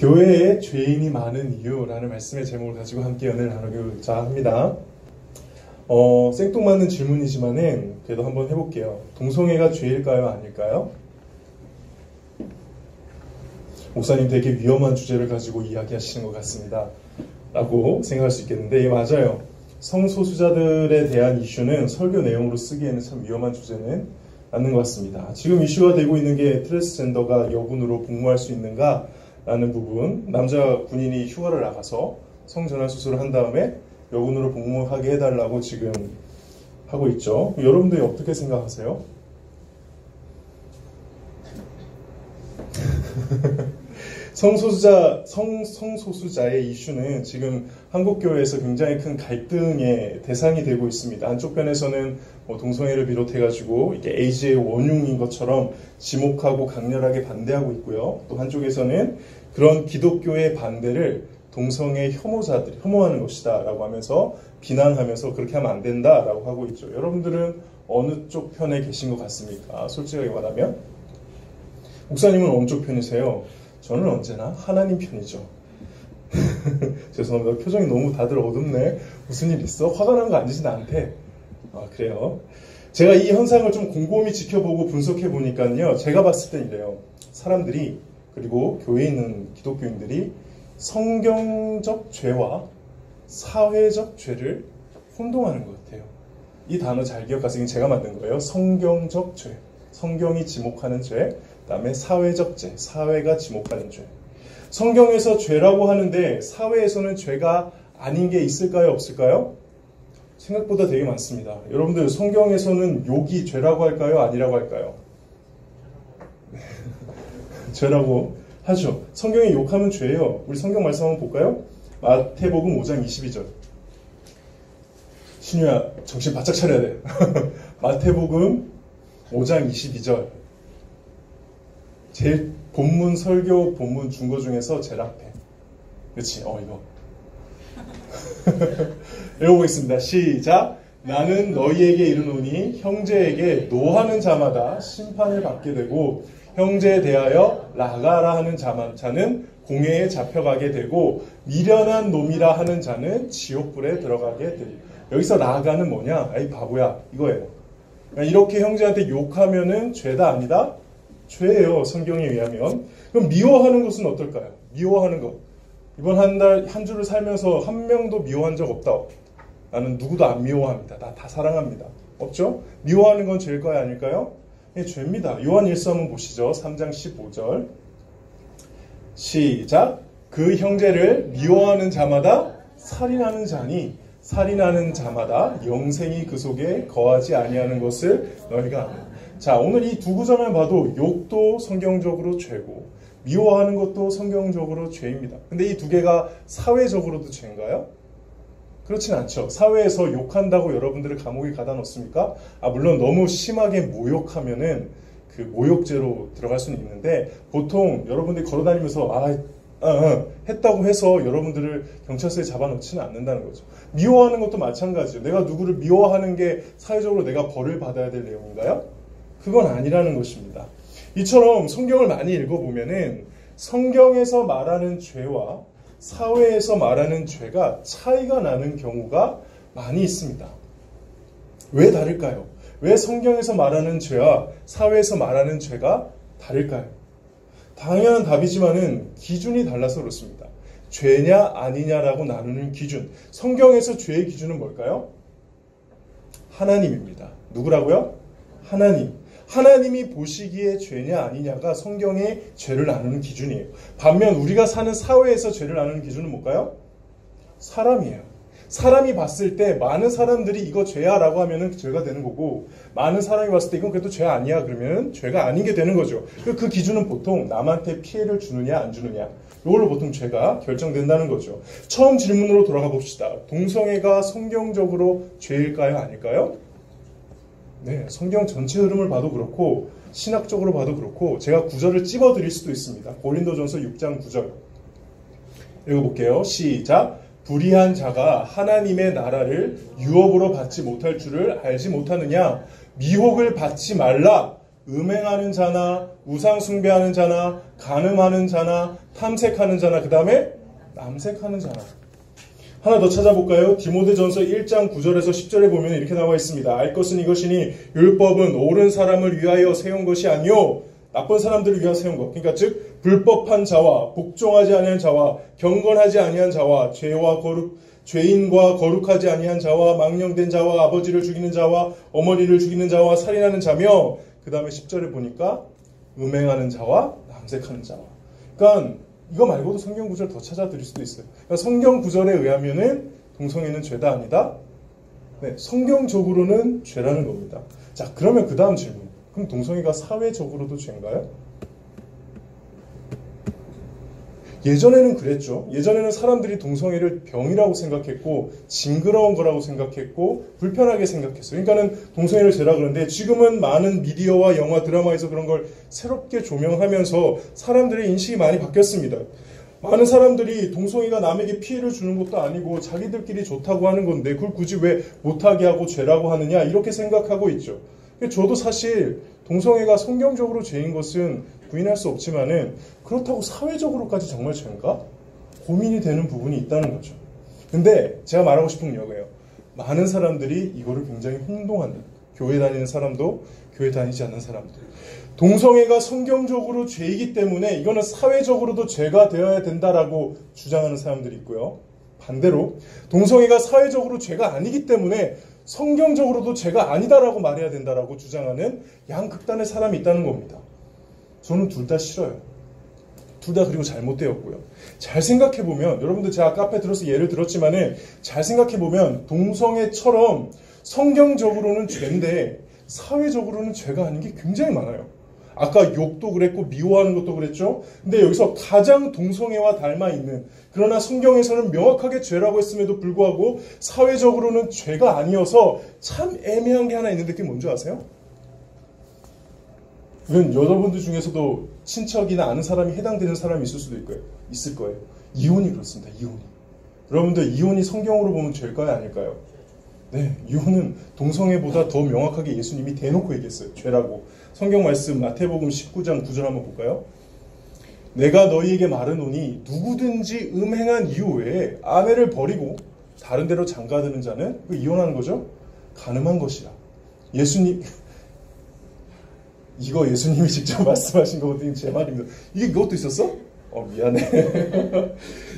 교회에 죄인이 많은 이유라는 말씀의 제목을 가지고 함께 연애를 나누고자 합니다. 생뚱맞는 질문이지만은 그래도 한번 해볼게요. 동성애가 죄일까요? 아닐까요? 목사님 되게 위험한 주제를 가지고 이야기하시는 것 같습니다. 라고 생각할 수 있겠는데, 예, 맞아요. 성소수자들에 대한 이슈는 설교 내용으로 쓰기에는 참 위험한 주제는 맞는 것 같습니다. 지금 이슈가 되고 있는 게 트랜스젠더가 여군으로 복무할 수 있는가? 라는 부분, 남자 군인이 휴가를 나가서 성전환 수술을 한 다음에 여군으로 복무하게 해달라고 지금 하고 있죠. 여러분들이 어떻게 생각하세요? 성소수자의 이슈는 지금 한국교회에서 굉장히 큰 갈등의 대상이 되고 있습니다. 한쪽 편에서는 동성애를 비롯해가지고 이게 에이즈의 원흉인 것처럼 지목하고 강렬하게 반대하고 있고요. 또 한쪽에서는 그런 기독교의 반대를 동성애 혐오자들이 혐오하는 것이다 라고 하면서 비난하면서 그렇게 하면 안 된다 라고 하고 있죠. 여러분들은 어느 쪽 편에 계신 것 같습니까? 솔직하게 말하면. 목사님은 어느 쪽 편이세요? 저는 언제나 하나님 편이죠. 죄송합니다. 표정이 너무 다들 어둡네. 무슨 일 있어? 화가 난 거 아니지 나한테? 아, 그래요? 제가 이 현상을 좀 곰곰이 지켜보고 분석해 보니까요. 제가 봤을 땐 이래요. 사람들이, 그리고 교회에 있는 기독교인들이 성경적 죄와 사회적 죄를 혼동하는 것 같아요. 이 단어 잘 기억하세요. 제가 만든 거예요. 성경적 죄. 성경이 지목하는 죄. 그 다음에 사회적 죄. 사회가 지목하는 죄. 성경에서 죄라고 하는데 사회에서는 죄가 아닌 게 있을까요? 없을까요? 생각보다 되게 많습니다. 여러분들 성경에서는 욕이 죄라고 할까요? 아니라고 할까요? 죄라고 하죠. 성경에 욕하면 죄예요. 우리 성경 말씀 한번 볼까요? 마태복음 5장 22절. 신우야, 정신 바짝 차려야 돼. 마태복음 5장 22절. 제일 본문 설교, 본문 중거 중에서 제일 앞에. 그렇지? 이거. 읽어보겠습니다. 시작. 나는 너희에게 이르노니 형제에게 노하는 자마다 심판을 받게 되고 형제에 대하여 라가라 하는 자는 공회에 잡혀가게 되고 미련한 놈이라 하는 자는 지옥불에 들어가게 되고. 여기서 라가는 뭐냐? 아이 바보야, 이거예요. 이렇게 형제한테 욕하면은 죄다 아니다? 죄예요, 성경에 의하면. 그럼 미워하는 것은 어떨까요? 미워하는 것. 이번 한 주를 살면서 한 명도 미워한 적 없다. 나는 누구도 안 미워합니다. 다 사랑합니다. 없죠? 미워하는 건 죄일까요? 아닐까요? 예, 죄입니다. 요한 1서 한번 보시죠. 3장 15절. 시작. 그 형제를 미워하는 자마다 살인하는 자니 살인하는 자마다 영생이 그 속에 거하지 아니하는 것을 너희가 아는. 자, 오늘 이 두 구절만 봐도 욕도 성경적으로 죄고 미워하는 것도 성경적으로 죄입니다. 근데 이 두 개가 사회적으로도 죄인가요? 그렇진 않죠. 사회에서 욕한다고 여러분들을 감옥에 가다 놓습니까? 물론 너무 심하게 모욕하면은 그 모욕죄로 들어갈 수는 있는데 보통 여러분들이 걸어다니면서 했다고 해서 여러분들을 경찰서에 잡아놓지는 않는다는 거죠. 미워하는 것도 마찬가지예요. 내가 누구를 미워하는 게 사회적으로 내가 벌을 받아야 될 내용인가요? 그건 아니라는 것입니다. 이처럼 성경을 많이 읽어보면은 성경에서 말하는 죄와 사회에서 말하는 죄가 차이가 나는 경우가 많이 있습니다. 왜 다를까요? 왜 성경에서 말하는 죄와 사회에서 말하는 죄가 다를까요? 당연한 답이지만은 기준이 달라서 그렇습니다. 죄냐 아니냐라고 나누는 기준. 성경에서 죄의 기준은 뭘까요? 하나님입니다. 누구라고요? 하나님. 하나님이 보시기에 죄냐 아니냐가 성경의 죄를 나누는 기준이에요. 반면 우리가 사는 사회에서 죄를 나누는 기준은 뭘까요? 사람이에요. 사람이 봤을 때 많은 사람들이 이거 죄야 라고 하면 죄가 되는 거고 많은 사람이 봤을 때 이건 그래도 죄 아니야 그러면 죄가 아닌 게 되는 거죠. 그 기준은 보통 남한테 피해를 주느냐 안 주느냐 이걸로 보통 죄가 결정된다는 거죠. 처음 질문으로 돌아가 봅시다. 동성애가 성경적으로 죄일까요? 아닐까요? 네, 성경 전체 흐름을 봐도 그렇고 신학적으로 봐도 그렇고 제가 구절을 찝어드릴 수도 있습니다. 고린도전서 6장 9절 읽어볼게요. 시작. 불의한 자가 하나님의 나라를 유업으로 받지 못할 줄을 알지 못하느냐? 미혹을 받지 말라. 음행하는 자나 우상 숭배하는 자나 간음하는 자나 탐색하는 자나 그 다음에 남색하는 자나. 하나 더 찾아볼까요? 디모데전서 1장 9절에서 10절에 보면 이렇게 나와 있습니다. 알 것은 이것이니 율법은 옳은 사람을 위하여 세운 것이 아니요 나쁜 사람들을 위하여 세운 것. 그러니까 즉 불법한 자와 복종하지 아니한 자와 경건하지 아니한 자와 죄인과 거룩하지 아니한 자와 망령된 자와 아버지를 죽이는 자와 어머니를 죽이는 자와 살인하는 자며 그 다음에 10절에 보니까 음행하는 자와 남색하는 자와. 그러니까 이거 말고도 성경 구절 더 찾아드릴 수도 있어요. 그러니까 성경 구절에 의하면은 동성애는 죄다 아니다? 네, 성경적으로는 죄라는 겁니다. 자, 그러면 그 다음 질문. 그럼 동성애가 사회적으로도 죄인가요? 예전에는 그랬죠. 예전에는 사람들이 동성애를 병이라고 생각했고 징그러운 거라고 생각했고 불편하게 생각했어요. 그러니까는 동성애를 죄라 그러는데 지금은 많은 미디어와 영화, 드라마에서 그런 걸 새롭게 조명하면서 사람들의 인식이 많이 바뀌었습니다. 많은 사람들이 동성애가 남에게 피해를 주는 것도 아니고 자기들끼리 좋다고 하는 건데 그걸 굳이 왜 못하게 하고 죄라고 하느냐 이렇게 생각하고 있죠. 저도 사실 동성애가 성경적으로 죄인 것은 부인할 수 없지만은 그렇다고 사회적으로까지 정말 죄인가? 고민이 되는 부분이 있다는 거죠. 근데 제가 말하고 싶은 건 이거예요. 많은 사람들이 이거를 굉장히 혼동한다. 교회 다니는 사람도 교회 다니지 않는 사람도. 동성애가 성경적으로 죄이기 때문에 이거는 사회적으로도 죄가 되어야 된다라고 주장하는 사람들이 있고요. 반대로 동성애가 사회적으로 죄가 아니기 때문에 성경적으로도 죄가 아니다라고 말해야 된다라고 주장하는 양극단의 사람이 있다는 겁니다. 저는 둘 다 싫어요. 둘 다 그리고 잘못되었고요. 잘 생각해보면 여러분들 제가 카페 들어서 예를 들었지만은 잘 생각해보면 동성애처럼 성경적으로는 죄인데 사회적으로는 죄가 아닌 게 굉장히 많아요. 아까 욕도 그랬고 미워하는 것도 그랬죠. 근데 여기서 가장 동성애와 닮아 있는 그러나 성경에서는 명확하게 죄라고 했음에도 불구하고 사회적으로는 죄가 아니어서 참 애매한 게 하나 있는데 그게 뭔지 아세요? 이건 여러분들 중에서도 친척이나 아는 사람이 해당되는 사람이 있을 거예요. 이혼이 그렇습니다. 이혼이. 여러분들 이혼이 성경으로 보면 죄일까요? 아닐까요? 네, 이혼은 동성애보다 더 명확하게 예수님이 대놓고 얘기했어요. 죄라고. 성경 말씀 마태복음 19장 9절 한번 볼까요? 내가 너희에게 말하노니 누구든지 음행한 이후 외에 아내를 버리고 다른 데로 장가드는 자는 그 이혼하는 거죠? 간음한 것이라. 이거 예수님이 직접 말씀하신 거거든요. 제 말입니다. 이게 그것도 있었어? 미안해.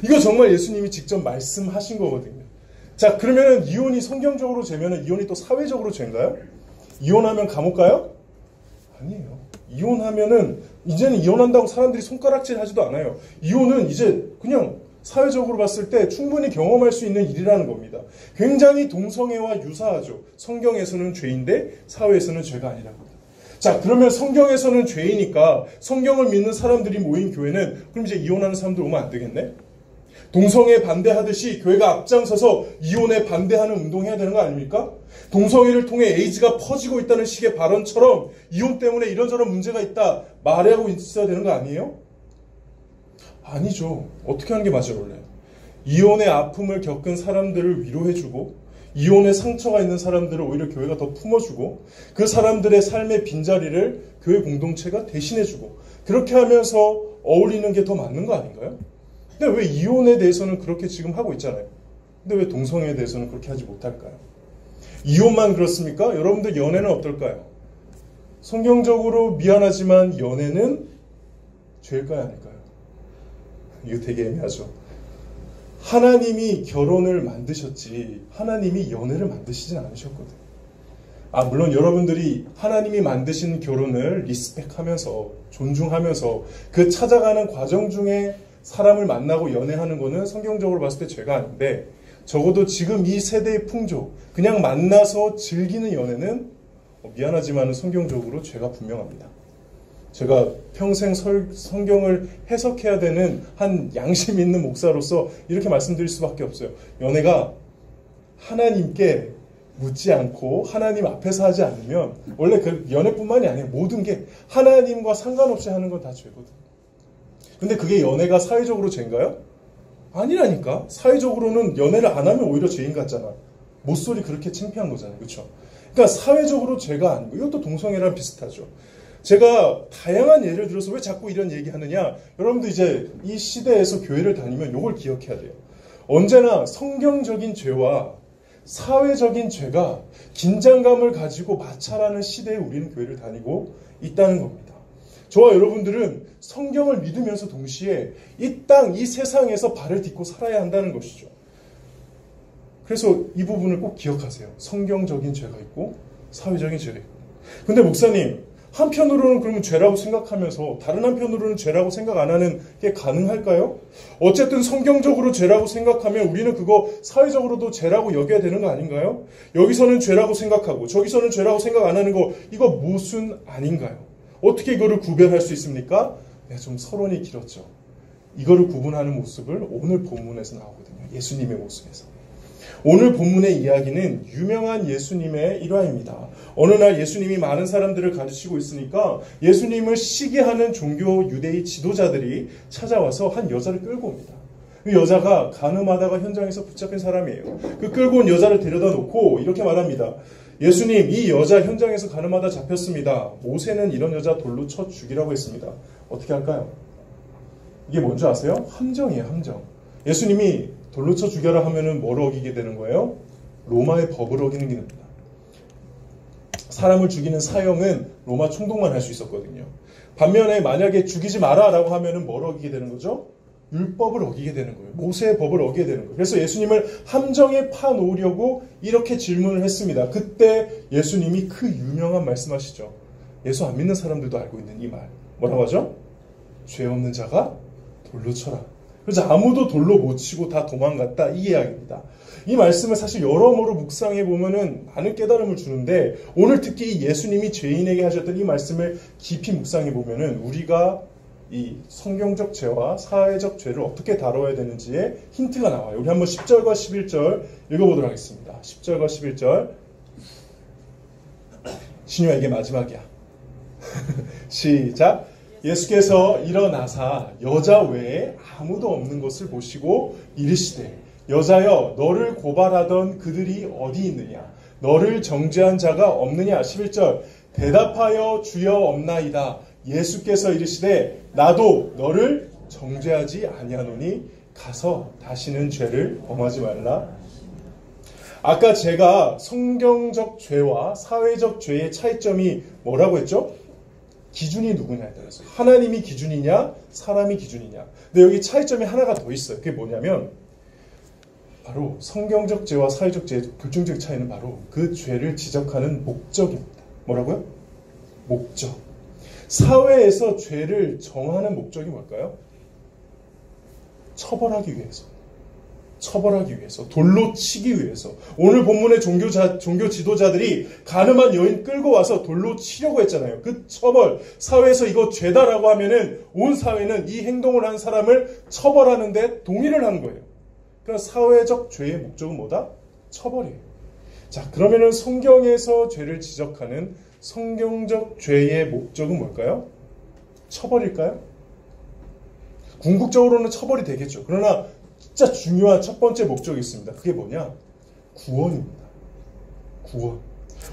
이거 정말 예수님이 직접 말씀하신 거거든요. 자, 그러면 이혼이 성경적으로 죄면은 이혼이 또 사회적으로 죄인가요? 이혼하면 감옥 가요? 아니에요. 이혼하면은 이제는 이혼한다고 사람들이 손가락질 하지도 않아요. 이혼은 이제 그냥 사회적으로 봤을 때 충분히 경험할 수 있는 일이라는 겁니다. 굉장히 동성애와 유사하죠. 성경에서는 죄인데 사회에서는 죄가 아니라고 합니다. 자, 그러면 성경에서는 죄이니까 성경을 믿는 사람들이 모인 교회는 그럼 이제 이혼하는 사람들 오면 안 되겠네? 동성애 반대하듯이 교회가 앞장서서 이혼에 반대하는 운동해야 되는 거 아닙니까? 동성애를 통해 에이즈가 퍼지고 있다는 식의 발언처럼 이혼 때문에 이런저런 문제가 있다 말하고 있어야 되는 거 아니에요? 아니죠. 어떻게 하는 게 맞아요, 원래? 이혼의 아픔을 겪은 사람들을 위로해주고 이혼의 상처가 있는 사람들을 오히려 교회가 더 품어주고 그 사람들의 삶의 빈자리를 교회 공동체가 대신해주고 그렇게 하면서 어울리는 게 더 맞는 거 아닌가요? 근데 왜 이혼에 대해서는 그렇게 지금 하고 있잖아요. 근데 왜 동성애에 대해서는 그렇게 하지 못할까요? 이혼만 그렇습니까? 여러분들 연애는 어떨까요? 성경적으로 미안하지만 연애는 죄일까요? 아닐까요? 이거 되게 애매하죠. 하나님이 결혼을 만드셨지 하나님이 연애를 만드시진 않으셨거든요. 물론 여러분들이 하나님이 만드신 결혼을 리스펙하면서 존중하면서 그 찾아가는 과정 중에 사람을 만나고 연애하는 거는 성경적으로 봤을 때 죄가 아닌데 적어도 지금 이 세대의 풍조 그냥 만나서 즐기는 연애는 미안하지만 성경적으로 죄가 분명합니다. 제가 평생 성경을 해석해야 되는 한 양심 있는 목사로서 이렇게 말씀드릴 수밖에 없어요. 연애가 하나님께 묻지 않고 하나님 앞에서 하지 않으면 원래 그 연애뿐만이 아니에요. 모든 게 하나님과 상관없이 하는 건 다 죄거든요. 근데 그게 연애가 사회적으로 죄인가요? 아니라니까. 사회적으로는 연애를 안 하면 오히려 죄인 같잖아. 모쏠이 그렇게 창피한 거잖아요. 그렇죠? 그러니까 사회적으로 죄가 아니고 이것도 동성애랑 비슷하죠. 제가 다양한 예를 들어서 왜 자꾸 이런 얘기하느냐? 여러분도 이제 이 시대에서 교회를 다니면 이걸 기억해야 돼요. 언제나 성경적인 죄와 사회적인 죄가 긴장감을 가지고 마찰하는 시대에 우리는 교회를 다니고 있다는 겁니다. 저와 여러분들은 성경을 믿으면서 동시에 이 땅, 이 세상에서 발을 딛고 살아야 한다는 것이죠. 그래서 이 부분을 꼭 기억하세요. 성경적인 죄가 있고 사회적인 죄가 있고. 근데 목사님, 한편으로는 그러면 죄라고 생각하면서 다른 한편으로는 죄라고 생각 안 하는 게 가능할까요? 어쨌든 성경적으로 죄라고 생각하면 우리는 그거 사회적으로도 죄라고 여겨야 되는 거 아닌가요? 여기서는 죄라고 생각하고 저기서는 죄라고 생각 안 하는 거 이거 모순 아닌가요? 어떻게 이거를 구별할 수 있습니까? 네, 좀 서론이 길었죠. 이거를 구분하는 모습을 오늘 본문에서 나오거든요. 예수님의 모습에서. 오늘 본문의 이야기는 유명한 예수님의 일화입니다. 어느 날 예수님이 많은 사람들을 가르치고 있으니까 예수님을 시기하는 종교 유대의 지도자들이 찾아와서 한 여자를 끌고 옵니다. 그 여자가 가늠하다가 현장에서 붙잡힌 사람이에요. 그 끌고 온 여자를 데려다 놓고 이렇게 말합니다. 예수님, 이 여자 현장에서 가늠하다 잡혔습니다. 모세는 이런 여자 돌로 쳐 죽이라고 했습니다. 어떻게 할까요? 이게 뭔지 아세요? 함정이에요, 함정. 예수님이 돌로 쳐 죽여라 하면은 뭘 어기게 되는 거예요? 로마의 법을 어기는 게 됩니다. 사람을 죽이는 사형은 로마 총독만 할 수 있었거든요. 반면에 만약에 죽이지 마라 라고 하면은 뭘 어기게 되는 거죠? 율법을 어기게 되는 거예요. 모세의 법을 어기게 되는 거예요. 그래서 예수님을 함정에 파놓으려고 이렇게 질문을 했습니다. 그때 예수님이 그 유명한 말씀하시죠. 예수 안 믿는 사람들도 알고 있는 이 말. 뭐라고 하죠? 죄 없는 자가 돌로 쳐라. 그래서 아무도 돌로 못 치고 다 도망갔다. 이 이야기입니다. 이 말씀을 사실 여러모로 묵상해 보면은 많은 깨달음을 주는데 오늘 특히 예수님이 죄인에게 하셨던 이 말씀을 깊이 묵상해 보면은 우리가 이 성경적 죄와 사회적 죄를 어떻게 다뤄야 되는지에 힌트가 나와요. 우리 한번 10절과 11절 읽어보도록 하겠습니다. 10절과 11절. 신유야, 이게 마지막이야. 시작. 예수께서 일어나사 여자 외에 아무도 없는 것을 보시고 이르시되 여자여, 너를 고발하던 그들이 어디 있느냐? 너를 정죄한 자가 없느냐? 11절. 대답하여 주여 없나이다. 예수께서 이르시되 나도 너를 정죄하지 아니하노니 가서 다시는 죄를 범하지 말라. 아까 제가 성경적 죄와 사회적 죄의 차이점이 뭐라고 했죠? 기준이 누구냐에 따라서. 하나님이 기준이냐, 사람이 기준이냐. 근데 여기 차이점이 하나가 더 있어요. 그게 뭐냐면 바로 성경적 죄와 사회적 죄의 결정적 차이는 바로 그 죄를 지적하는 목적입니다. 뭐라고요? 목적. 사회에서 죄를 정하는 목적이 뭘까요? 처벌하기 위해서. 처벌하기 위해서. 돌로 치기 위해서. 오늘 본문의 종교 지도자들이 가늠한 여인 끌고 와서 돌로 치려고 했잖아요. 그 처벌. 사회에서 이거 죄다라고 하면은 온 사회는 이 행동을 한 사람을 처벌하는데 동의를 한 거예요. 그러니까 사회적 죄의 목적은 뭐다? 처벌이에요. 자, 그러면은 성경에서 죄를 지적하는 성경적 죄의 목적은 뭘까요? 처벌일까요? 궁극적으로는 처벌이 되겠죠. 그러나 진짜 중요한 첫 번째 목적이 있습니다. 그게 뭐냐? 구원입니다. 구원.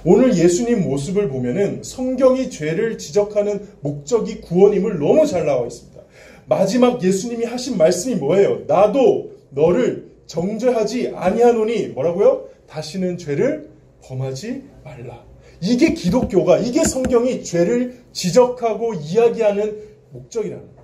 오늘 예수님 모습을 보면은 성경이 죄를 지적하는 목적이 구원임을 너무 잘 나와 있습니다. 마지막 예수님이 하신 말씀이 뭐예요? 나도 너를 정죄하지 아니하노니 뭐라고요? 다시는 죄를 범하지 말라. 이게 기독교가, 이게 성경이 죄를 지적하고 이야기하는 목적이라는 거예요.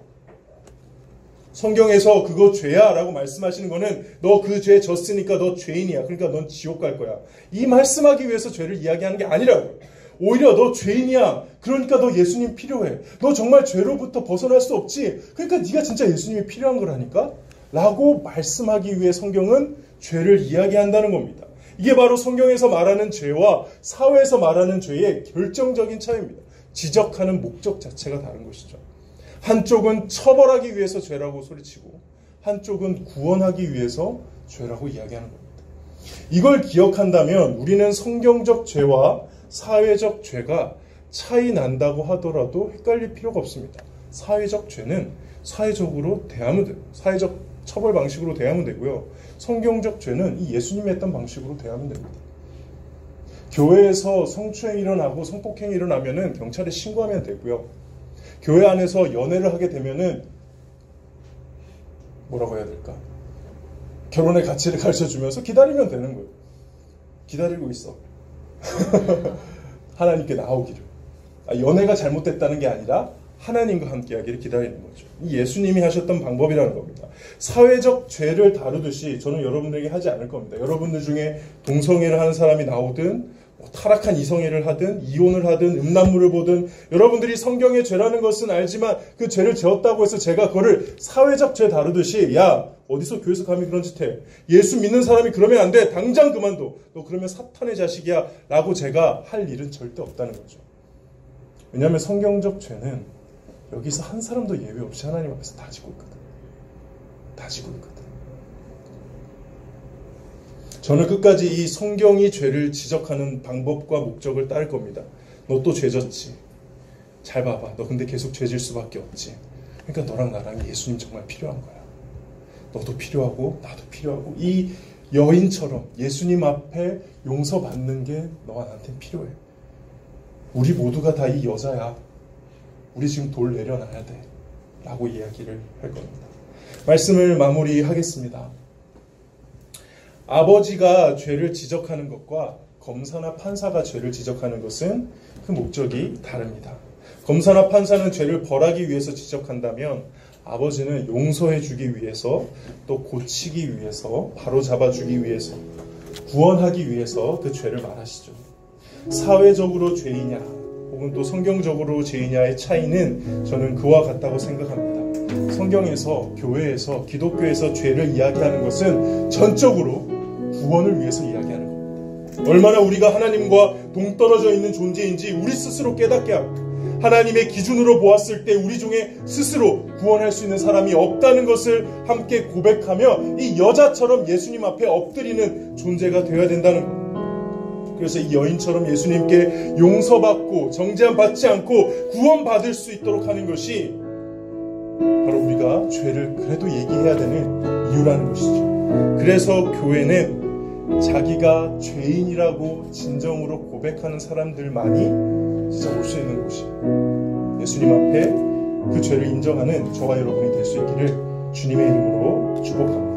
성경에서 그거 죄야 라고 말씀하시는 거는 너 그 죄 졌으니까 너 죄인이야. 그러니까 넌 지옥 갈 거야. 이 말씀하기 위해서 죄를 이야기하는 게 아니라고요. 오히려 너 죄인이야. 그러니까 너 예수님 필요해. 너 정말 죄로부터 벗어날 수 없지. 그러니까 네가 진짜 예수님이 필요한 거라니까? 라고 말씀하기 위해 성경은 죄를 이야기한다는 겁니다. 이게 바로 성경에서 말하는 죄와 사회에서 말하는 죄의 결정적인 차이입니다. 지적하는 목적 자체가 다른 것이죠. 한쪽은 처벌하기 위해서 죄라고 소리치고 한쪽은 구원하기 위해서 죄라고 이야기하는 겁니다. 이걸 기억한다면 우리는 성경적 죄와 사회적 죄가 차이 난다고 하더라도 헷갈릴 필요가 없습니다. 사회적 죄는 사회적으로 대하면 돼요. 사회적 처벌 방식으로 대하면 되고요. 성경적 죄는 이 예수님이 했던 방식으로 대하면 됩니다. 교회에서 성추행이 일어나고 성폭행이 일어나면은 경찰에 신고하면 되고요. 교회 안에서 연애를 하게 되면은 뭐라고 해야 될까? 결혼의 가치를 가르쳐주면서 기다리면 되는 거예요. 기다리고 있어. 하나님께 나오기를. 연애가 잘못됐다는 게 아니라 하나님과 함께하기를 기다리는 거죠. 이 예수님이 하셨던 방법이라는 겁니다. 사회적 죄를 다루듯이 저는 여러분들에게 하지 않을 겁니다. 여러분들 중에 동성애를 하는 사람이 나오든 타락한 이성애를 하든 이혼을 하든 음란물을 보든 여러분들이 성경의 죄라는 것은 알지만 그 죄를 지었다고 해서 제가 그거를 사회적 죄 다루듯이 야 어디서 교회에서 감히 그런 짓 해. 예수 믿는 사람이 그러면 안 돼. 당장 그만둬. 너 그러면 사탄의 자식이야. 라고 제가 할 일은 절대 없다는 거죠. 왜냐하면 성경적 죄는 여기서 한 사람도 예외 없이 하나님 앞에서 다 지고 있거든. 다 지고 있거든. 저는 끝까지 이 성경이 죄를 지적하는 방법과 목적을 따를 겁니다. 너 또 죄졌지. 잘 봐봐. 너 근데 계속 죄질 수밖에 없지. 그러니까 너랑 나랑 예수님 정말 필요한 거야. 너도 필요하고 나도 필요하고 이 여인처럼 예수님 앞에 용서받는 게 너와 나한테 필요해. 우리 모두가 다 이 여자야. 우리 지금 돌 내려놔야 돼. 라고 이야기를 할 겁니다. 말씀을 마무리하겠습니다. 아버지가 죄를 지적하는 것과 검사나 판사가 죄를 지적하는 것은 그 목적이 다릅니다. 검사나 판사는 죄를 벌하기 위해서 지적한다면 아버지는 용서해 주기 위해서 또 고치기 위해서 바로잡아 주기 위해서 구원하기 위해서 그 죄를 말하시죠. 사회적으로 죄이냐 혹은 또 성경적으로 죄이냐의 차이는 저는 그와 같다고 생각합니다. 성경에서 교회에서 기독교에서 죄를 이야기하는 것은 전적으로 구원을 위해서 이야기하는 겁니다. 얼마나 우리가 하나님과 동떨어져 있는 존재인지 우리 스스로 깨닫게 하고 하나님의 기준으로 보았을 때 우리 중에 스스로 구원할 수 있는 사람이 없다는 것을 함께 고백하며 이 여자처럼 예수님 앞에 엎드리는 존재가 되어야 된다는 겁니다. 그래서 이 여인처럼 예수님께 용서받고 정죄함 받지 않고 구원받을 수 있도록 하는 것이 바로 우리가 죄를 그래도 얘기해야 되는 이유라는 것이죠. 그래서 교회는 자기가 죄인이라고 진정으로 고백하는 사람들만이 진짜 올 수 있는 곳이에요. 예수님 앞에 그 죄를 인정하는 저와 여러분이 될 수 있기를 주님의 이름으로 축복합니다.